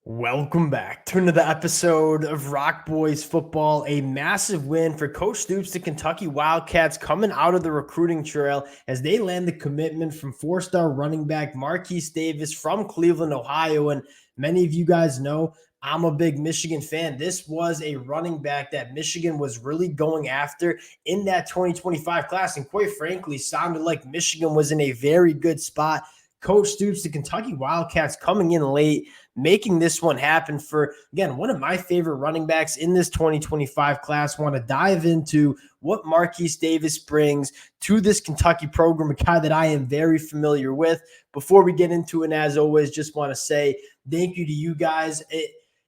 Welcome back to another episode of Rock Boys Football. A massive win for Coach Stoops, the Kentucky Wildcats, coming out of the recruiting trail as they land the commitment from four-star running back Marquise Davis from Cleveland, Ohio. And many of you guys know I'm a big Michigan fan. This was a running back that Michigan was really going after in that 2025 class. And quite frankly, sounded like Michigan was in a very good spot. Coach Stoops, the Kentucky Wildcats, coming in late, making this one happen for, again, one of my favorite running backs in this 2025 class. Want to dive into what Marquise Davis brings to this Kentucky program, a guy that I am very familiar with. Before we get into it, and as always, just want to say thank you to you guys.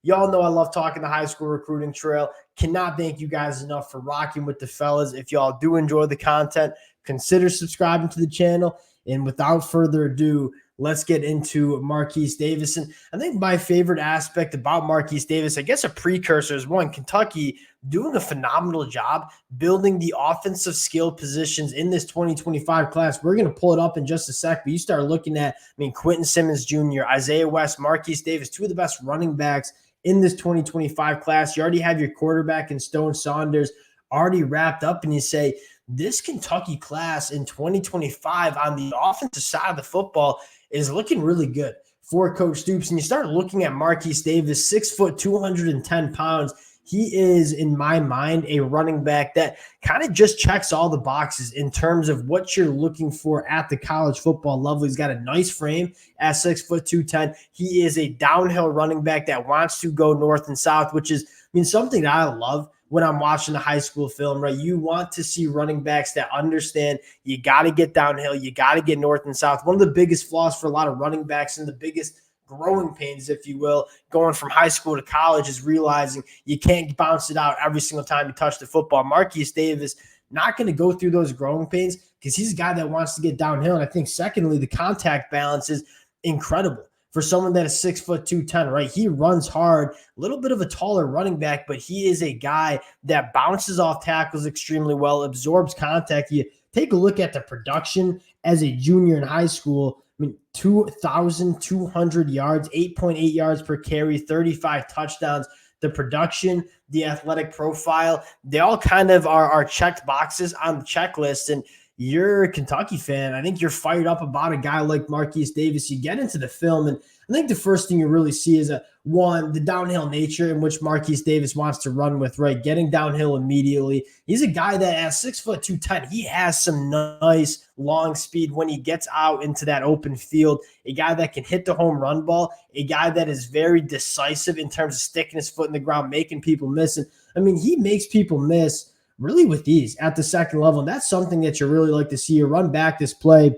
Y'all know I love talking the high school recruiting trail. Cannot thank you guys enough for rocking with the fellas. If y'all do enjoy the content, consider subscribing to the channel. And without further ado, let's get into Marquise Davis. And I think my favorite aspect about Marquise Davis, I guess a precursor, is one, Kentucky doing a phenomenal job building the offensive skill positions in this 2025 class. We're going to pull it up in just a sec, but you start looking at, Quentin Simmons Jr., Isaiah West, Marquise Davis, two of the best running backs in this 2025 class. You already have your quarterback in Stone Saunders already wrapped up, and you say, this Kentucky class in 2025 on the offensive side of the football is looking really good for Coach Stoops. And you start looking at Marquise Davis, 6 foot, 210 pounds. He is, in my mind, a running back that kind of just checks all the boxes in terms of what you're looking for at the college football level. He's got a nice frame at 6 foot, 210. He is a downhill running back that wants to go north and south, which is, something that I love when I'm watching the high school film, right? You want to see running backs that understand you got to get downhill, you got to get north and south. One of the biggest flaws for a lot of running backs and the biggest growing pains, if you will, going from high school to college is realizing you can't bounce it out every single time you touch the football. Marquise Davis not going to go through those growing pains because he's a guy that wants to get downhill. And I think, secondly, the contact balance is incredible. For someone that is 6 foot, 210, right? He runs hard, a little bit of a taller running back, but he is a guy that bounces off tackles extremely well, absorbs contact. You take a look at the production as a junior in high school. 2,200 yards, 8.8 yards per carry, 35 touchdowns. The production, the athletic profile, they all kind of are checked boxes on the checklist. And you're a Kentucky fan, I think you're fired up about a guy like Marquise Davis. You get into the film, and I think the first thing you really see is, the downhill nature in which Marquise Davis wants to run with, right? Getting downhill immediately. He's a guy that at 6 foot, 210, he has some nice long speed when he gets out into that open field. A guy that can hit the home run ball, a guy that is very decisive in terms of sticking his foot in the ground, making people miss. And he makes people miss really with ease at the second level. And that's something that you really like to see. You run back this play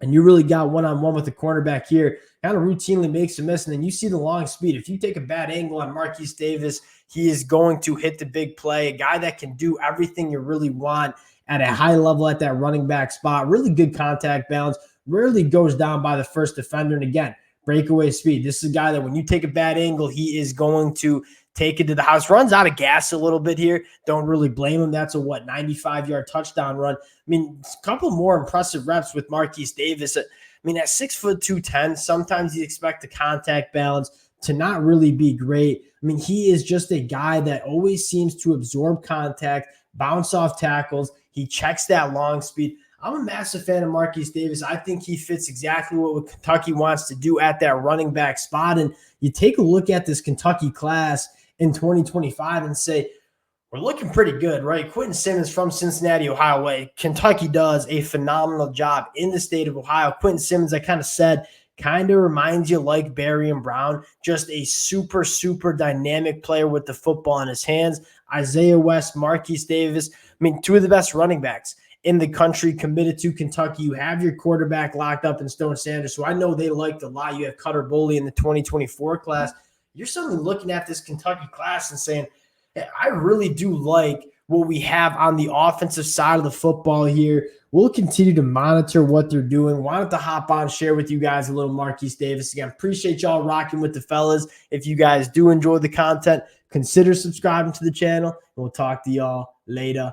and you really got one-on-one with the cornerback here, kind of routinely makes a miss, and then you see the long speed. If you take a bad angle on Marquise Davis, he is going to hit the big play, a guy that can do everything you really want at a high level at that running back spot. Really good contact balance, rarely goes down by the first defender. And again, breakaway speed. This is a guy that when you take a bad angle, he is going to take it to the house. Runs out of gas a little bit here. Don't really blame him. That's a 95-yard touchdown run. A couple more impressive reps with Marquise Davis. At 6 foot, 210, sometimes you expect the contact balance to not really be great. He is just a guy that always seems to absorb contact, bounce off tackles. He checks that long speed. I'm a massive fan of Marquise Davis. I think he fits exactly what Kentucky wants to do at that running back spot. And you take a look at this Kentucky class in 2025 and say, we're looking pretty good, right? Quentin Simmons from Cincinnati, Ohio. Kentucky does a phenomenal job in the state of Ohio. Quentin Simmons, I kind of said, kind of reminds you like Barry and Brown, just a super, super dynamic player with the football in his hands. Isaiah West, Marquise Davis, two of the best running backs in the country committed to Kentucky. You have your quarterback locked up in Stone Sanders, so I know they liked a lot. You have Cutter Boley in the 2024 class. You're suddenly looking at this Kentucky class and saying, hey, I really do like what we have on the offensive side of the football here. We'll continue to monitor what they're doing. Wanted to hop on, share with you guys a little Marquise Davis. Again, appreciate y'all rocking with the fellas. If you guys do enjoy the content, consider subscribing to the channel, and we'll talk to y'all later.